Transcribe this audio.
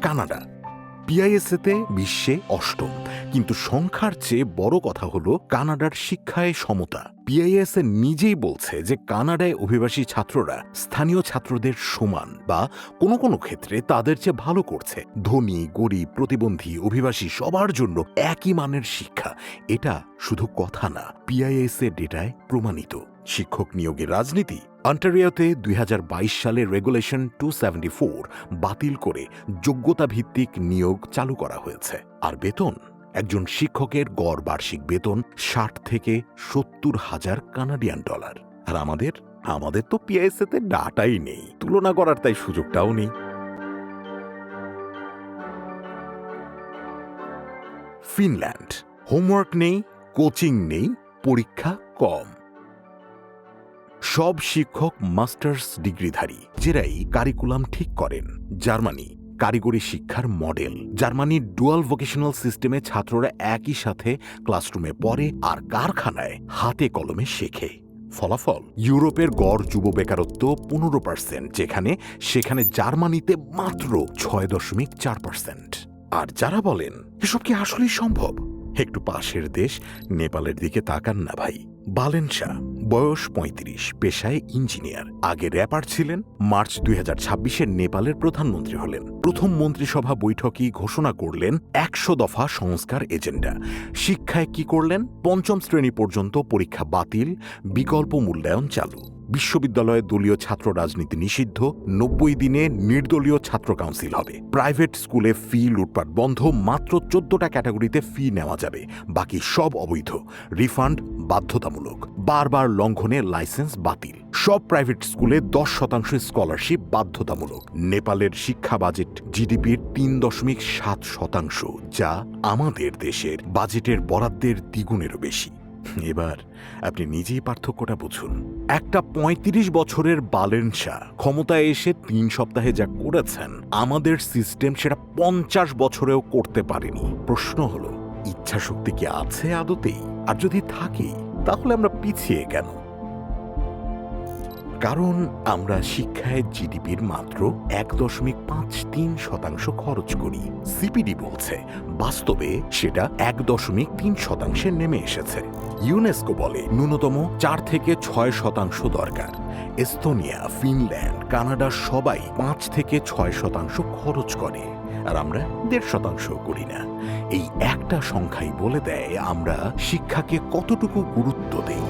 Canada পিআইএসএতে বিশ্বে অষ্টম, কিন্তু সংখ্যার চেয়ে বড় কথা হলো কানাডার শিক্ষায় সমতা। পিআইএসএ নিজেই বলছে যে কানাডায় অভিবাসী ছাত্ররা স্থানীয় ছাত্রদের সমান বা কোনো কোনো ক্ষেত্রে তাদের চেয়ে ভালো করছে। ধনী, গরিব, প্রতিবন্ধী, অভিবাসী সবার জন্য একই মানের শিক্ষা। এটা শুধু কথা না, পিআইএসএ ডেটায় প্রমাণিত। শিক্ষক নিয়োগের রাজনীতি অন্টারিওতে 2022 সালে রেগুলেশন 274 বাতিল করে যোগ্যতা ভিত্তিক নিয়োগ চালু করা হয়েছে। আর বেতন, একজন শিক্ষকের গড় বার্ষিক বেতন 60 থেকে 70 হাজার কানাডিয়ান ডলার। আর আমাদের তো পিআইএসএতে ডাটাই নেই, তুলনা করার তাই সুযোগটাও নেই। ফিনল্যান্ড, হোমওয়ার্ক নেই, কোচিং নেই, পরীক্ষা কম। সব শিক্ষক মাস্টার্স ডিগ্রিধারী, যারাই কারিকুলাম ঠিক করেন। জার্মানি, কারিগরি শিক্ষার মডেল। জার্মানির ডুয়াল ভোকেশনাল সিস্টেমে ছাত্ররা একই সাথে ক্লাসরুমে পড়ে আর কারখানায় হাতে কলমে শেখে। ফলাফল, ইউরোপের গড় যুব বেকারত্ব 15%, সেখানে জার্মানিতে মাত্র 6.4%। আর যারা বলেন এসব কি আসলেই সম্ভব, একটু পাশের দেশ নেপালের দিকে তাকান না ভাই। বালেন শাহ, বয়স 35, পেশায় ইঞ্জিনিয়ার, আগে র্যাপার ছিলেন। মার্চ 2026-এ নেপালের প্রধানমন্ত্রী হলেন। প্রথম মন্ত্রিসভা বৈঠকেই ঘোষণা করলেন 100 দফা সংস্কার এজেন্ডা। শিক্ষায় কি করলেন? 5ম শ্রেণী পর্যন্ত পরীক্ষা বাতিল, বিকল্প মূল্যায়ন চালু। বিশ্ববিদ্যালয়ে দলীয় ছাত্র রাজনীতি নিষিদ্ধ, 90 দিনে নির্দলীয় ছাত্র কাউন্সিল হবে। প্রাইভেট স্কুলে ফি লুটপাট বন্ধ, মাত্র 14টা ক্যাটাগরিতে ফি নেওয়া যাবে, বাকি সব অবৈধ। রিফান্ড বাধ্যতামূলক। বারবার লঙ্ঘনে লাইসেন্স বাতিল। সব প্রাইভেট স্কুলে 10% স্কলারশিপ বাধ্যতামূলক। নেপালের শিক্ষা বাজেট জিডিপির 3.7%, যা আমাদের দেশের বাজেটের বরাদ্দের দ্বিগুণেরও বেশি। এবার আপনি নিজেই পার্থক্যটা বুঝুন। একটা 35 বছরের বালেন শাহ ক্ষমতায় এসে 3 সপ্তাহে যা করেছেন, আমাদের সিস্টেম সেটা 50 বছরেও করতে পারেনি। প্রশ্ন হলো, ইচ্ছাশক্তি কি আছে আদতেই? আর যদি থাকেই, তাহলে আমরা পিছিয়ে কেন? কারণ আমরা শিক্ষায় জিডিপির মাত্র 1.53% খরচ করি। সিপিডি বলছে বাস্তবে সেটা 1.3% নেমে এসেছে। ইউনেস্কো বলে ন্যূনতম 4 থেকে 6% দরকার। এস্তোনিয়া, ফিনল্যান্ড, কানাডা সবাই 5 থেকে 6% খরচ করে, আর আমরা 1.5% করি না। এই একটা সংখ্যাই বলে দেয় আমরা শিক্ষাকে কতটুকু গুরুত্ব দেই।